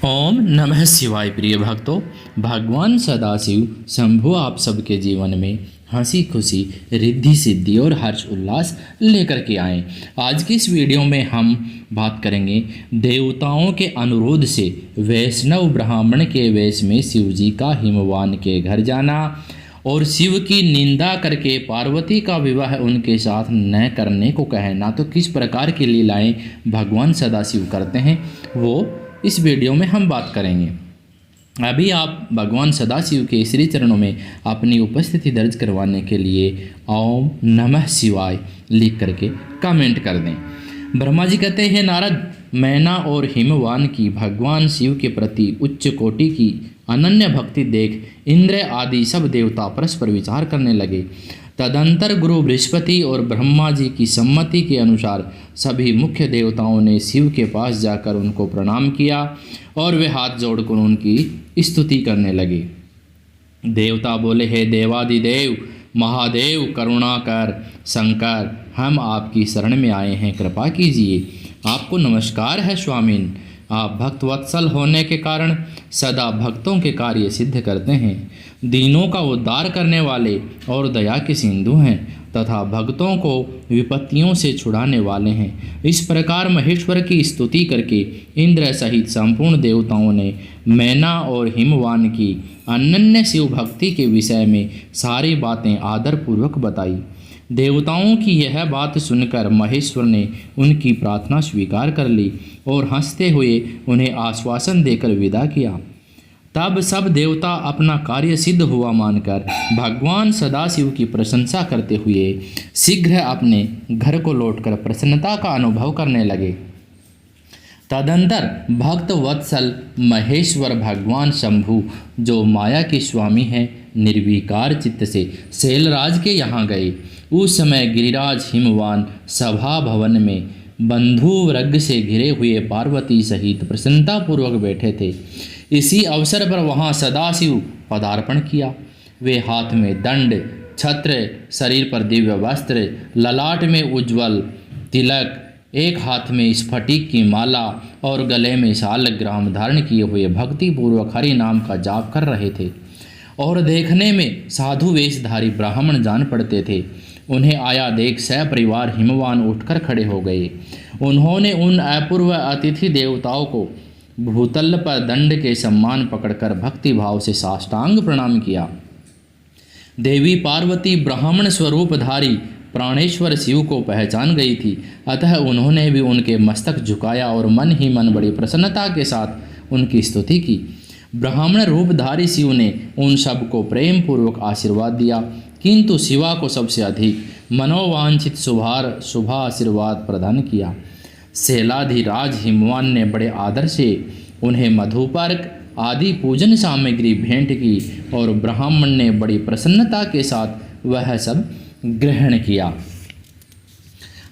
ओम नमः शिवाय। प्रिय भक्तों, भगवान सदाशिव शंभु आप सबके जीवन में हंसी खुशी, रिद्धि सिद्धि और हर्ष उल्लास लेकर के आए। आज की इस वीडियो में हम बात करेंगे देवताओं के अनुरोध से वैष्णव ब्राह्मण के वेश में शिव जी का हिमवान के घर जाना और शिव की निंदा करके पार्वती का विवाह उनके साथ न करने को कहना। तो किस प्रकार की लीलाएं भगवान सदाशिव करते हैं वो इस वीडियो में हम बात करेंगे। अभी आप भगवान सदाशिव के श्री चरणों में अपनी उपस्थिति दर्ज करवाने के लिए ओम नमः शिवाय लिख करके कमेंट कर दें। ब्रह्मा जी कहते हैं, नारद, मैना और हिमवान की भगवान शिव के प्रति उच्च कोटि की अनन्य भक्ति देख इंद्र आदि सब देवता परस्पर विचार करने लगे। तदंतर गुरु बृहस्पति और ब्रह्मा जी की सम्मति के अनुसार सभी मुख्य देवताओं ने शिव के पास जाकर उनको प्रणाम किया और वे हाथ जोड़कर उनकी स्तुति करने लगे। देवता बोले, हे देवादिदेव महादेव करुणाकर शंकर, हम आपकी शरण में आए हैं, कृपा कीजिए। आपको नमस्कार है स्वामीन। आप भक्त वत्सल होने के कारण सदा भक्तों के कार्य सिद्ध करते हैं, दीनों का उद्धार करने वाले और दया के सिंधु हैं तथा भक्तों को विपत्तियों से छुड़ाने वाले हैं। इस प्रकार महेश्वर की स्तुति करके इंद्र सहित संपूर्ण देवताओं ने मैना और हिमवान की अनन्य शिव भक्ति के विषय में सारी बातें आदरपूर्वक बताई। देवताओं की यह बात सुनकर महेश्वर ने उनकी प्रार्थना स्वीकार कर ली और हंसते हुए उन्हें आश्वासन देकर विदा किया। तब सब देवता अपना कार्य सिद्ध हुआ मानकर भगवान सदाशिव की प्रशंसा करते हुए शीघ्र अपने घर को लौटकर प्रसन्नता का अनुभव करने लगे। तदंतर भक्त वत्सल महेश्वर भगवान शंभु, जो माया के स्वामी हैं, निर्विकार चित्त से शैलराज के यहाँ गए। उस समय गिरिराज हिमवान सभा भवन में बंधु वर्ग से घिरे हुए पार्वती सहित प्रसन्नतापूर्वक बैठे थे। इसी अवसर पर वहाँ सदाशिव पदार्पण किया। वे हाथ में दंड, छत्र, शरीर पर दिव्य वस्त्र, ललाट में उज्ज्वल तिलक, एक हाथ में स्फटिक की माला और गले में शालग्राम धारण किए हुए भक्तिपूर्वक हरि नाम का जाप कर रहे थे और देखने में साधु वेशधारी ब्राह्मण जान पड़ते थे। उन्हें आया देख सपरिवार हिमवान उठकर खड़े हो गए। उन्होंने उन अपूर्व अतिथि देवताओं को भूतल पर दंड के सम्मान पकड़कर भक्ति भाव से साष्टांग प्रणाम किया। देवी पार्वती ब्राह्मण स्वरूपधारी प्राणेश्वर शिव को पहचान गई थी, अतः उन्होंने भी उनके मस्तक झुकाया और मन ही मन बड़ी प्रसन्नता के साथ उनकी स्तुति की। ब्राह्मण रूपधारी शिव ने उन सब को प्रेम पूर्वक आशीर्वाद दिया, किंतु शिवा को सबसे अधिक मनोवांछित शुभ आशीर्वाद प्रदान किया। शैलाधिराज हिमवान ने बड़े आदर से उन्हें मधुपर्क आदि पूजन सामग्री भेंट की और ब्राह्मण ने बड़ी प्रसन्नता के साथ वह सब ग्रहण किया।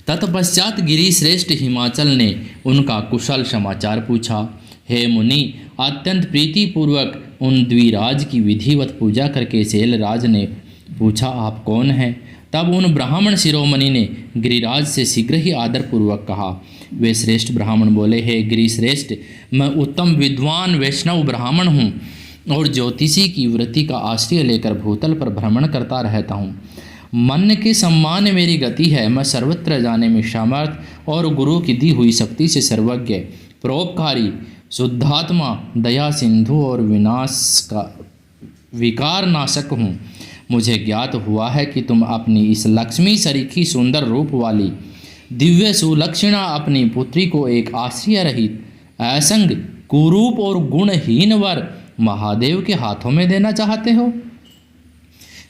तत्पश्चात गिरिश्रेष्ठ हिमाचल ने उनका कुशल समाचार पूछा। हे मुनि, अत्यंत प्रीतिपूर्वक उन द्विराज की विधिवत पूजा करके शैलराज ने पूछा, आप कौन हैं? तब उन ब्राह्मण शिरोमणि ने गिरिराज से शीघ्र ही आदरपूर्वक कहा। वे श्रेष्ठ ब्राह्मण बोले, हे गिरिश्रेष्ठ, मैं उत्तम विद्वान वैष्णव ब्राह्मण हूँ और ज्योतिषी की वृत्ति का आश्रय लेकर भूतल पर भ्रमण करता रहता हूँ। मन के सम्मान मेरी गति है। मैं सर्वत्र जाने में समर्थ और गुरु की दी हुई शक्ति से सर्वज्ञ, परोपकारी, शुद्धात्मा, दया सिंधु और विनाश का विकार नाशक हूँ। मुझे ज्ञात हुआ है कि तुम अपनी इस लक्ष्मी सरीखी सुंदर रूप वाली दिव्य सुलक्षणा अपनी पुत्री को एक आश्रय रहित, असंग, कुरूप और गुणहीन वर महादेव के हाथों में देना चाहते हो।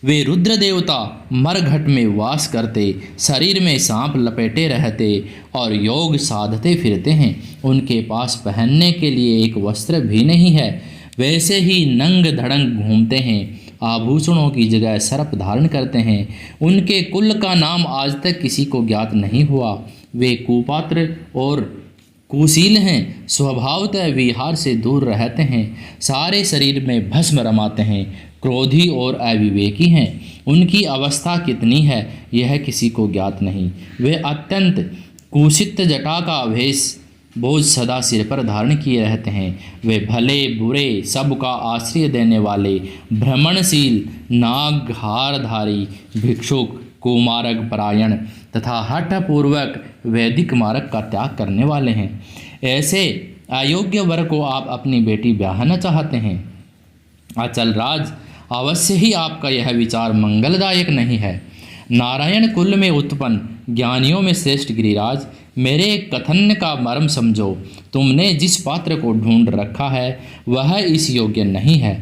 वे रुद्र देवता मरघट में वास करते, शरीर में सांप लपेटे रहते और योग साधते फिरते हैं। उनके पास पहनने के लिए एक वस्त्र भी नहीं है। वैसे ही नंग धड़ंग घूमते हैं, आभूषणों की जगह सर्प धारण करते हैं। उनके कुल का नाम आज तक किसी को ज्ञात नहीं हुआ। वे कुपात्र और कुशील हैं, स्वभावतः विहार से दूर रहते हैं, सारे शरीर में भस्म रमाते हैं, क्रोधी और अविवेकी हैं। उनकी अवस्था कितनी है यह किसी को ज्ञात नहीं। वे अत्यंत कुशित जटा का वेश बोझ सदा सिर पर धारण किए रहते हैं। वे भले बुरे सबका आश्रय देने वाले, भ्रमणशील, नागहारधारी, भिक्षुक, कुमार्ग परायण तथा हठपूर्वक वैदिक मार्ग का त्याग करने वाले हैं। ऐसे अयोग्य वर को आप अपनी बेटी ब्याहना चाहते हैं। अचल राज, अवश्य ही आपका यह विचार मंगलदायक नहीं है। नारायण कुल में उत्पन्न ज्ञानियों में श्रेष्ठ गिरिराज, मेरे कथन का मर्म समझो। तुमने जिस पात्र को ढूंढ रखा है वह इस योग्य नहीं है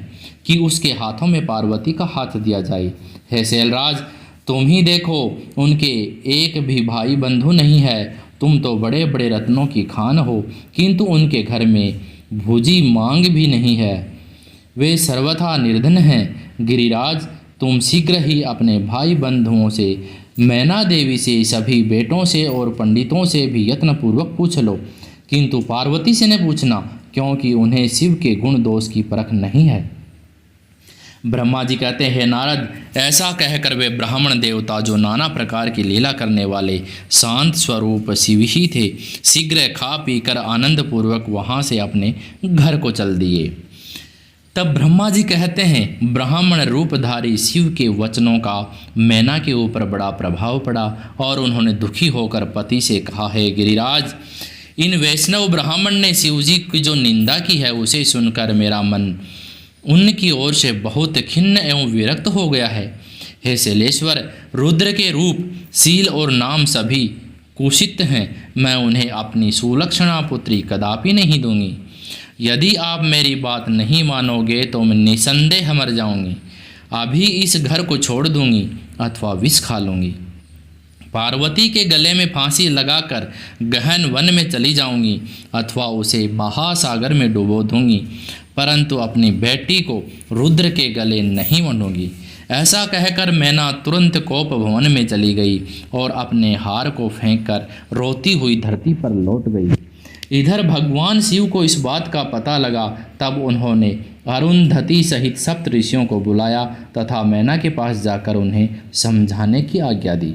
कि उसके हाथों में पार्वती का हाथ दिया जाए। हे शैलराज, तुम ही देखो, उनके एक भी भाई बंधु नहीं है। तुम तो बड़े बड़े रत्नों की खान हो, किंतु उनके घर में भूजी मांग भी नहीं है। वे सर्वथा निर्धन हैं। गिरिराज, तुम शीघ्र ही अपने भाई बंधुओं से, मैना देवी से, सभी बेटों से और पंडितों से भी यत्नपूर्वक पूछ लो, किंतु पार्वती से न पूछना, क्योंकि उन्हें शिव के गुण दोष की परख नहीं है। ब्रह्मा जी कहते हैं, नारद, ऐसा कहकर वे ब्राह्मण देवता, जो नाना प्रकार की लीला करने वाले शांत स्वरूप शिव ही थे, शीघ्र खा पीकर आनंद पूर्वक वहाँ से अपने घर को चल दिए। तब ब्रह्मा जी कहते हैं, ब्राह्मण रूपधारी शिव के वचनों का मैना के ऊपर बड़ा प्रभाव पड़ा और उन्होंने दुखी होकर पति से कहा, है गिरिराज, इन वैष्णव ब्राह्मण ने शिव जी की जो निंदा की है उसे सुनकर मेरा मन उनकी ओर से बहुत खिन्न एवं विरक्त हो गया है। हे शैलेश्वर, रुद्र के रूप, शील और नाम सभी कुशित हैं। मैं उन्हें अपनी सुलक्षणा पुत्री कदापि नहीं दूंगी। यदि आप मेरी बात नहीं मानोगे तो मैं निसंदेह मर जाऊंगी। अभी इस घर को छोड़ दूंगी अथवा विष खा लूंगी। पार्वती के गले में फांसी लगाकर गहन वन में चली जाऊंगी अथवा उसे महासागर में डुबो दूंगी, परंतु अपनी बेटी को रुद्र के गले नहीं बांधूंगी। ऐसा कहकर मैना तुरंत कोप भवन में चली गई और अपने हार को फेंककर रोती हुई धरती पर लौट गई। इधर भगवान शिव को इस बात का पता लगा। तब उन्होंने अरुंधति सहित सप्त ऋषियों को बुलाया तथा मैना के पास जाकर उन्हें समझाने की आज्ञा दी।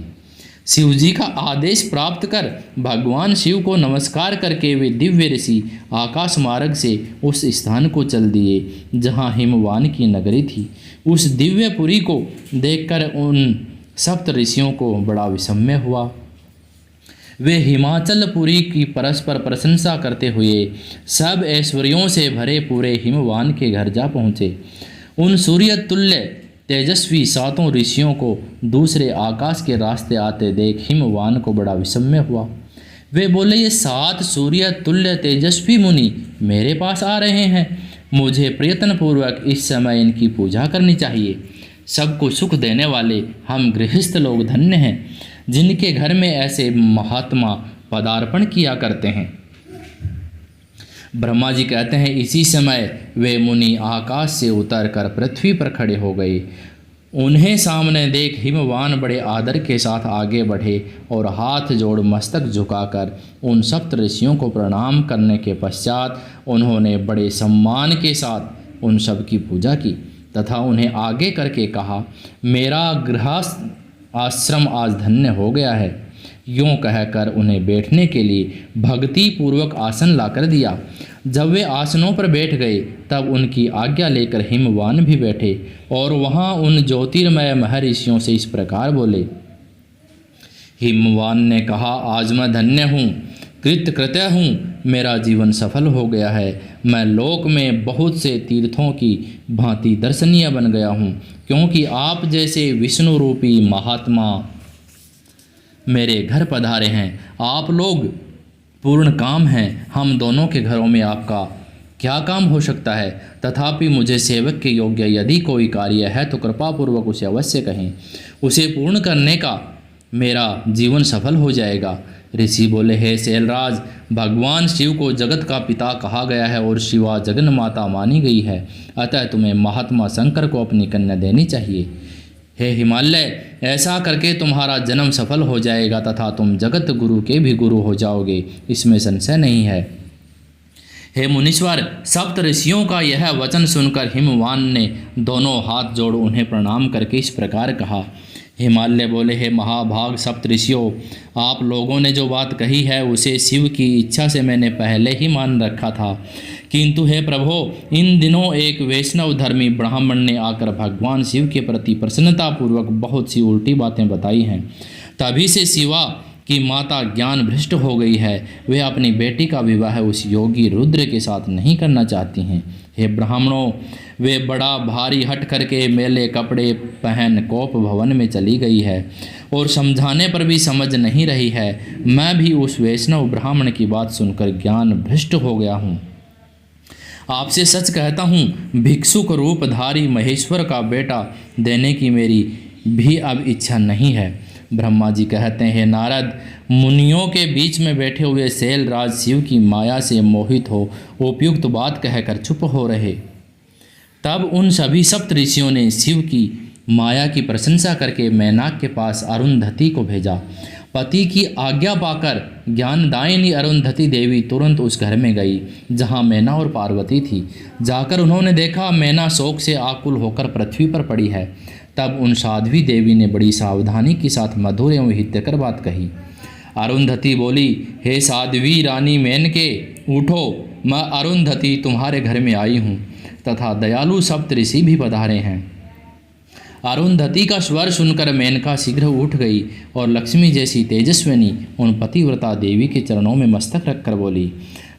शिव जी का आदेश प्राप्त कर भगवान शिव को नमस्कार करके वे दिव्य ऋषि आकाश मार्ग से उस स्थान को चल दिए जहाँ हिमवान की नगरी थी। उस दिव्यपुरी को देखकर उन सप्त ऋषियों को बड़ा विस्मय हुआ। वे हिमाचलपुरी की परस्पर प्रशंसा करते हुए सब ऐश्वर्यों से भरे पूरे हिमवान के घर जा पहुँचे। उन सूर्य तुल्य तेजस्वी सातों ऋषियों को दूसरे आकाश के रास्ते आते देख हिमवान को बड़ा विस्मय हुआ। वे बोले, ये 7 सूर्य तुल्य तेजस्वी मुनि मेरे पास आ रहे हैं। मुझे प्रयत्नपूर्वक इस समय इनकी पूजा करनी चाहिए। सबको सुख देने वाले हम गृहस्थ लोग धन्य हैं, जिनके घर में ऐसे महात्मा पदार्पण किया करते हैं। ब्रह्मा जी कहते हैं, इसी समय वे मुनि आकाश से उतरकर पृथ्वी पर खड़े हो गए। उन्हें सामने देख हिमवान बड़े आदर के साथ आगे बढ़े और हाथ जोड़ मस्तक झुकाकर उन सप्त ऋषियों को प्रणाम करने के पश्चात उन्होंने बड़े सम्मान के साथ उन सब की पूजा की तथा उन्हें आगे करके कहा, मेरा गृहस्थ आश्रम आज धन्य हो गया है। यूँ कहकर उन्हें बैठने के लिए भक्ति पूर्वक आसन लाकर दिया। जब वे आसनों पर बैठ गए तब उनकी आज्ञा लेकर हिमवान भी बैठे और वहाँ उन ज्योतिर्मय महर्षियों से इस प्रकार बोले। हिमवान ने कहा, आज मैं धन्य हूँ, कृतकृत्य हूँ, मेरा जीवन सफल हो गया है। मैं लोक में बहुत से तीर्थों की भांति दर्शनीय बन गया हूँ, क्योंकि आप जैसे विष्णु रूपी महात्मा मेरे घर पधारे हैं। आप लोग पूर्ण काम हैं। हम दोनों के घरों में आपका क्या काम हो सकता है? तथापि मुझे सेवक के योग्य यदि कोई कार्य है तो कृपापूर्वक उसे अवश्य कहें। उसे पूर्ण करने का मेरा जीवन सफल हो जाएगा। ऋषि बोले, हे शैलराज, भगवान शिव को जगत का पिता कहा गया है और शिवा जगन माता मानी गई है, अतः तुम्हें महात्मा शंकर को अपनी कन्या देनी चाहिए। हे हिमालय, ऐसा करके तुम्हारा जन्म सफल हो जाएगा तथा तुम जगत गुरु के भी गुरु हो जाओगे, इसमें संशय नहीं है। हे मुनीश्वर, सप्त ऋषियों का यह वचन सुनकर हिमवान ने दोनों हाथ जोड़ उन्हें प्रणाम करके इस प्रकार कहा, हिमालय बोले, हे महाभाग सप्तऋषियों, आप लोगों ने जो बात कही है उसे शिव की इच्छा से मैंने पहले ही मान रखा था, किंतु हे प्रभो, इन दिनों एक वैष्णव धर्मी ब्राह्मण ने आकर भगवान शिव के प्रति प्रसन्नतापूर्वक बहुत सी उल्टी बातें बताई हैं। तभी से शिवा की माता ज्ञान भ्रष्ट हो गई है। वे अपनी बेटी का विवाह उस योगी रुद्र के साथ नहीं करना चाहती हैं। हे ब्राह्मणों, वे बड़ा भारी हट करके मेले कपड़े पहन कोप भवन में चली गई है और समझाने पर भी समझ नहीं रही है। मैं भी उस वैष्णव ब्राह्मण की बात सुनकर ज्ञान भ्रष्ट हो गया हूँ। आपसे सच कहता हूँ, भिक्षुक रूपधारी महेश्वर का बेटा देने की मेरी भी अब इच्छा नहीं है। ब्रह्मा जी कहते हैं, नारद, मुनियों के बीच में बैठे हुए शैलराज शिव की माया से मोहित हो उपयुक्त बात कहकर चुप हो रहे। तब उन सभी सप्त ऋषियों ने शिव की माया की प्रशंसा करके मैनाक के पास अरुंधति को भेजा। पति की आज्ञा पाकर ज्ञानदायिनी अरुंधति देवी तुरंत उस घर में गई जहाँ मैना और पार्वती थी। जाकर उन्होंने देखा मैना शोक से आकुल होकर पृथ्वी पर पड़ी है। तब उन साध्वी देवी ने बड़ी सावधानी के साथ मधुर एवं हितकर बात कही। अरुंधति बोली, हे साध्वी रानी मेनके, उठो, मैं अरुंधति तुम्हारे घर में आई हूँ तथा दयालु सप्त ऋषि भी पधारे हैं। अरुंधति का स्वर सुनकर मेनका शीघ्र उठ गई और लक्ष्मी जैसी तेजस्विनी उन पतिव्रता देवी के चरणों में मस्तक रखकर बोली।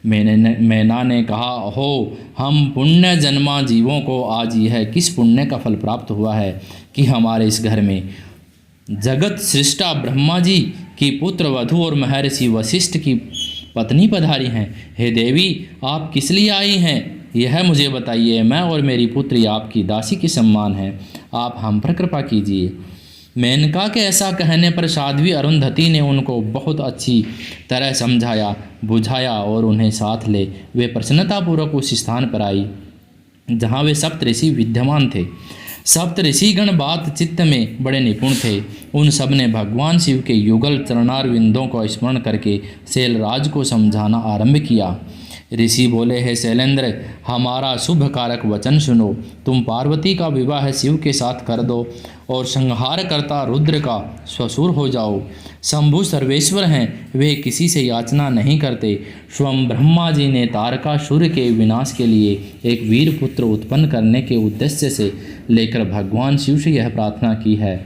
मैना ने कहा, हो, हम पुण्य जन्मा जीवों को आज यह किस पुण्य का फल प्राप्त हुआ है कि हमारे इस घर में जगत सृष्टा ब्रह्मा जी की पुत्र वधू और महर्षि वशिष्ठ की पत्नी पधारी हैं। हे देवी, आप किस लिए आई हैं, यह मुझे बताइए। मैं और मेरी पुत्री आपकी दासी के समान हैं, आप हम पर कृपा कीजिए। मेनका के ऐसा कहने पर साध्वी अरुंधति ने उनको बहुत अच्छी तरह समझाया बुझाया और उन्हें साथ ले वे प्रसन्नतापूर्वक उस स्थान पर आई जहाँ वे सप्त ऋषि विद्यमान थे। सप्त ऋषिगण बातचीत में बड़े निपुण थे। उन सब ने भगवान शिव के युगल चरणारविंदों को स्मरण करके शैलराज को समझाना आरंभ किया। ऋषि बोले, हे शैलेंद्र, हमारा शुभ कारक वचन सुनो। तुम पार्वती का विवाह शिव के साथ कर दो और संहार करता रुद्र का ससुर हो जाओ। शंभु सर्वेश्वर हैं, वे किसी से याचना नहीं करते। स्वयं ब्रह्मा जी ने तारकासुर के विनाश के लिए एक वीर पुत्र उत्पन्न करने के उद्देश्य से लेकर भगवान शिव से यह प्रार्थना की है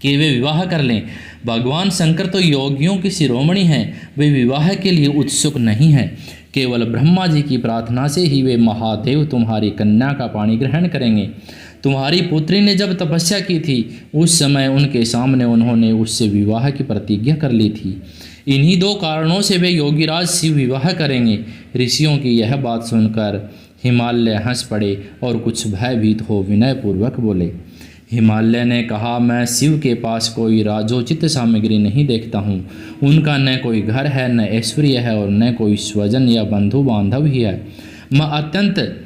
कि वे विवाह कर लें। भगवान शंकर तो योगियों की शिरोमणि हैं, वे विवाह के लिए उत्सुक नहीं हैं। केवल ब्रह्मा जी की प्रार्थना से ही वे महादेव तुम्हारी कन्या का पाणी ग्रहण करेंगे। तुम्हारी पुत्री ने जब तपस्या की थी उस समय उनके सामने उन्होंने उससे विवाह की प्रतिज्ञा कर ली थी। इन्हीं दो कारणों से वे योगीराज शिव विवाह करेंगे। ऋषियों की यह बात सुनकर हिमालय हंस पड़े और कुछ भयभीत हो विनयपूर्वक बोले। हिमालय ने कहा, मैं शिव के पास कोई राजोचित सामग्री नहीं देखता हूँ। उनका न कोई घर है, न ऐश्वर्य है और न कोई स्वजन या बंधु बांधव ही है। मैं अत्यंत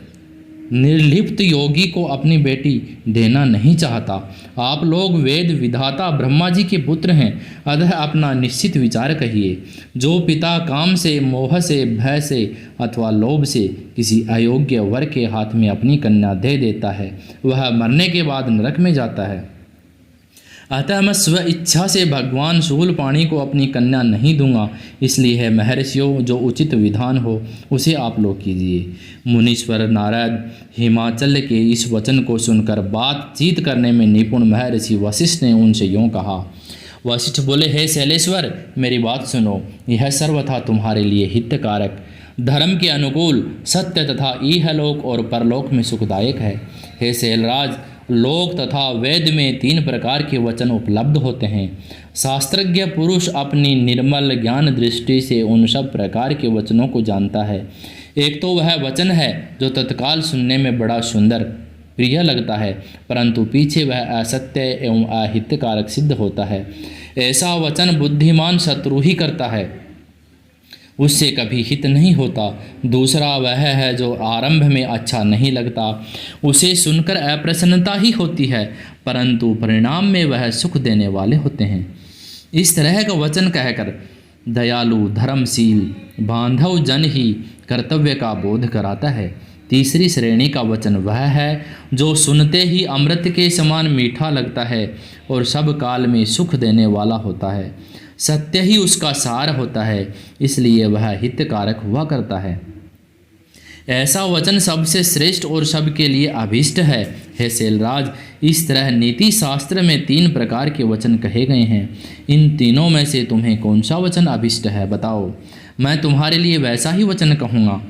निर्लिप्त योगी को अपनी बेटी देना नहीं चाहता। आप लोग वेद विधाता ब्रह्मा जी के पुत्र हैं, अतः अपना निश्चित विचार कहिए। जो पिता काम से, मोह से, भय से अथवा लोभ से किसी अयोग्य वर के हाथ में अपनी कन्या दे देता है वह मरने के बाद नरक में जाता है। अतः मैं स्व इच्छा से भगवान शूलपाणी को अपनी कन्या नहीं दूंगा। इसलिए है महर्षियों, जो उचित विधान हो उसे आप लोग कीजिए। मुनीश्वर नारद हिमाचल के इस वचन को सुनकर बातचीत करने में निपुण महर्षि वशिष्ठ ने उनसे यूँ कहा। वशिष्ठ बोले, हे शैलेश्वर, मेरी बात सुनो। यह सर्वथा तुम्हारे लिए हितकारक, धर्म के अनुकूल, सत्य तथा इहलोक और परलोक में सुखदायक है। हे शैलराज, लोक तथा वेद में 3 प्रकार के वचन उपलब्ध होते हैं। शास्त्रज्ञ पुरुष अपनी निर्मल ज्ञान दृष्टि से उन सब प्रकार के वचनों को जानता है। एक तो वह वचन है जो तत्काल सुनने में बड़ा सुंदर प्रिय लगता है, परंतु पीछे वह असत्य एवं अहितकारक सिद्ध होता है। ऐसा वचन बुद्धिमान शत्रु ही करता है, उससे कभी हित नहीं होता। दूसरा वह है जो आरंभ में अच्छा नहीं लगता, उसे सुनकर अप्रसन्नता ही होती है, परंतु परिणाम में वह सुख देने वाले होते हैं। इस तरह का वचन कहकर दयालु, धर्मशील, बांधव जन ही कर्तव्य का बोध कराता है। तीसरी श्रेणी का वचन वह है जो सुनते ही अमृत के समान मीठा लगता है और सब काल में सुख देने वाला होता है। सत्य ही उसका सार होता है, इसलिए वह हितकारक हुआ करता है। ऐसा वचन सबसे श्रेष्ठ और सबके लिए अभीष्ट है। हे शैलराज, इस तरह नीति शास्त्र में 3 प्रकार के वचन कहे गए हैं। इन तीनों में से तुम्हें कौन सा वचन अभीष्ट है, बताओ। मैं तुम्हारे लिए वैसा ही वचन कहूँगा।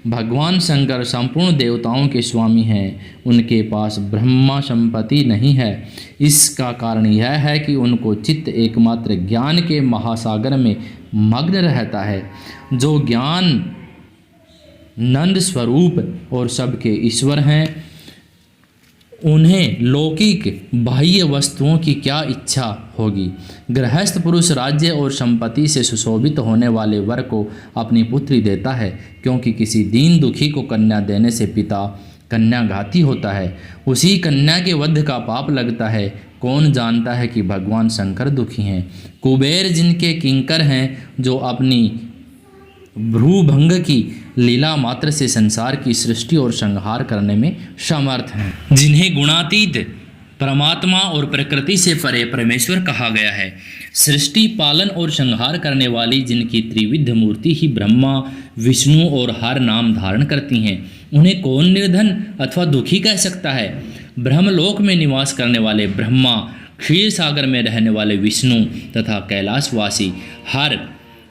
भगवान शंकर संपूर्ण देवताओं के स्वामी हैं। उनके पास ब्रह्मा संपत्ति नहीं है। इसका कारण यह है कि उनको चित्त एकमात्र ज्ञान के महासागर में मग्न रहता है। जो ज्ञान नंद स्वरूप और सबके ईश्वर हैं, उन्हें लौकिक बाह्य वस्तुओं की क्या इच्छा होगी। गृहस्थ पुरुष राज्य और संपत्ति से सुशोभित होने वाले वर को अपनी पुत्री देता है, क्योंकि किसी दीन दुखी को कन्या देने से पिता कन्याघाती होता है। उसी कन्या के वध का पाप लगता है। कौन जानता है कि भगवान शंकर दुखी हैं। कुबेर जिनके किंकर हैं, जो अपनी भ्रूभंग की लीला मात्र से संसार की सृष्टि और संहार करने में समर्थ हैं। जिन्हें गुणातीत परमात्मा और प्रकृति से परे परमेश्वर कहा गया है। सृष्टि पालन और संहार करने वाली जिनकी त्रिविध मूर्ति ही ब्रह्मा विष्णु और हर नाम धारण करती हैं, उन्हें कौन निर्धन अथवा दुखी कह सकता है। ब्रह्मलोक में निवास करने वाले ब्रह्मा, क्षीर सागर में रहने वाले विष्णु तथा कैलाशवासी हर,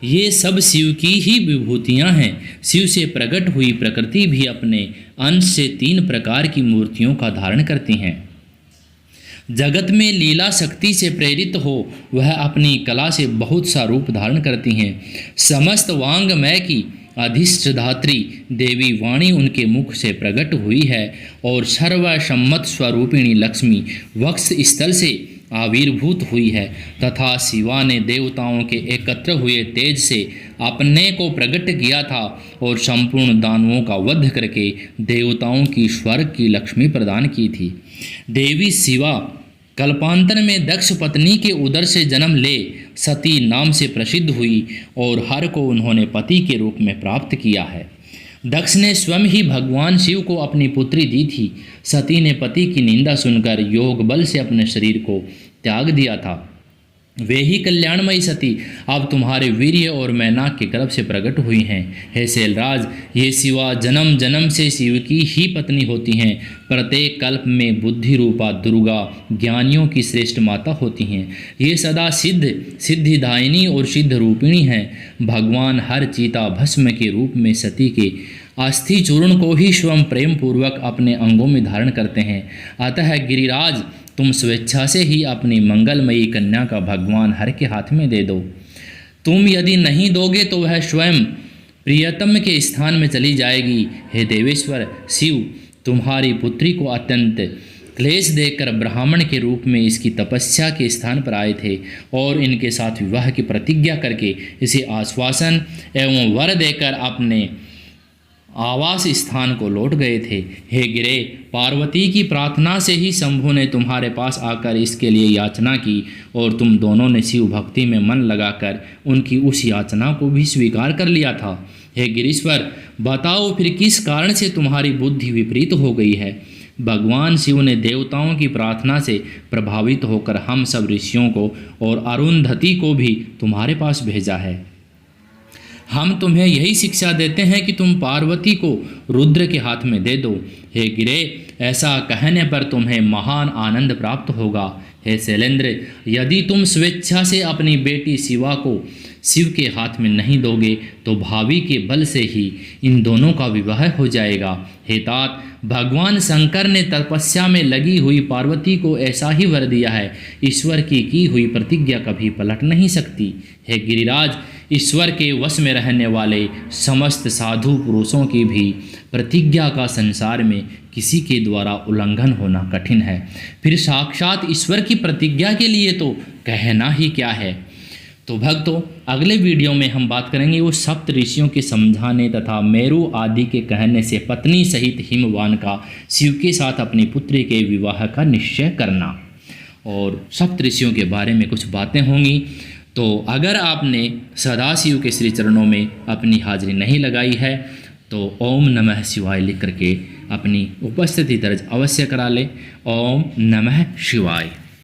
ये सब शिव की ही विभूतियाँ हैं। शिव से प्रकट हुई प्रकृति भी अपने अंश से 3 प्रकार की मूर्तियों का धारण करती हैं। जगत में लीला शक्ति से प्रेरित हो वह अपनी कला से बहुत सा रूप धारण करती हैं। समस्त वांगमय की अधिष्ठात्री देवी वाणी उनके मुख से प्रकट हुई है और सर्वसम्मत स्वरूपिणी लक्ष्मी वक्ष स्थल से आविर्भूत हुई है तथा शिवा ने देवताओं के एकत्र हुए तेज से अपने को प्रकट किया था और संपूर्ण दानवों का वध करके देवताओं की स्वर्ग की लक्ष्मी प्रदान की थी। देवी शिवा कल्पांतर में दक्ष पत्नी के उदर से जन्म ले सती नाम से प्रसिद्ध हुई और हर को उन्होंने पति के रूप में प्राप्त किया है। दक्ष ने स्वयं ही भगवान शिव को अपनी पुत्री दी थी। सती ने पति की निंदा सुनकर योग बल से अपने शरीर को त्याग दिया था। वे ही कल्याणमयी सती अब तुम्हारे वीर्य और मैनाक के गर्भ से प्रकट हुई हैं। हे शैलराज, ये शिवा जन्म जन्म से शिव की ही पत्नी होती हैं। प्रत्येक कल्प में बुद्धि रूपा दुर्गा ज्ञानियों की श्रेष्ठ माता होती हैं। ये सदा सिद्ध सिद्धिदायिनी और सिद्ध रूपिणी हैं। भगवान हर चीता भस्म के रूप में सती के अस्थि चूर्ण को ही स्वयं प्रेम पूर्वक अपने अंगों में धारण करते हैं। अतः गिरिराज, तुम स्वेच्छा से ही अपनी मंगलमयी कन्या का भगवान हर के हाथ में दे दो। तुम यदि नहीं दोगे तो वह स्वयं प्रियतम के स्थान में चली जाएगी। हे देवेश्वर शिव, तुम्हारी पुत्री को अत्यंत क्लेश देकर ब्राह्मण के रूप में इसकी तपस्या के स्थान पर आए थे और इनके साथ विवाह की प्रतिज्ञा करके इसे आश्वासन एवं वर देकर अपने आवास स्थान को लौट गए थे। हे गिरे, पार्वती की प्रार्थना से ही शंभु ने तुम्हारे पास आकर इसके लिए याचना की और तुम दोनों ने शिव भक्ति में मन लगाकर उनकी उस याचना को भी स्वीकार कर लिया था। हे गिरीश्वर, बताओ फिर किस कारण से तुम्हारी बुद्धि विपरीत हो गई है। भगवान शिव ने देवताओं की प्रार्थना से प्रभावित होकर हम सब ऋषियों को और अरुंधति को भी तुम्हारे पास भेजा है। हम तुम्हें यही शिक्षा देते हैं कि तुम पार्वती को रुद्र के हाथ में दे दो। हे गिरे, ऐसा कहने पर तुम्हें महान आनंद प्राप्त होगा। हे शैलेंद्र, यदि तुम स्वेच्छा से अपनी बेटी शिवा को शिव के हाथ में नहीं दोगे तो भावी के बल से ही इन दोनों का विवाह हो जाएगा। हे तात, भगवान शंकर ने तपस्या में लगी हुई पार्वती को ऐसा ही वर दिया है। ईश्वर की हुई प्रतिज्ञा कभी पलट नहीं सकती। हे गिरिराज, ईश्वर के वश में रहने वाले समस्त साधु पुरुषों की भी प्रतिज्ञा का संसार में किसी के द्वारा उल्लंघन होना कठिन है, फिर साक्षात ईश्वर की प्रतिज्ञा के लिए तो कहना ही क्या है। तो भक्तों, अगले वीडियो में हम बात करेंगे वो सप्त ऋषियों के समझाने तथा मेरु आदि के कहने से पत्नी सहित हिमवान का शिव के साथ अपनी पुत्री के विवाह का निश्चय करना और सप्त ऋषियों के बारे में कुछ बातें होंगी। तो अगर आपने सदाशिव के श्री चरणों में अपनी हाजिरी नहीं लगाई है तो ओम नमः शिवाय लिख करके अपनी उपस्थिति दर्ज अवश्य करा लें। ओम नमः शिवाय।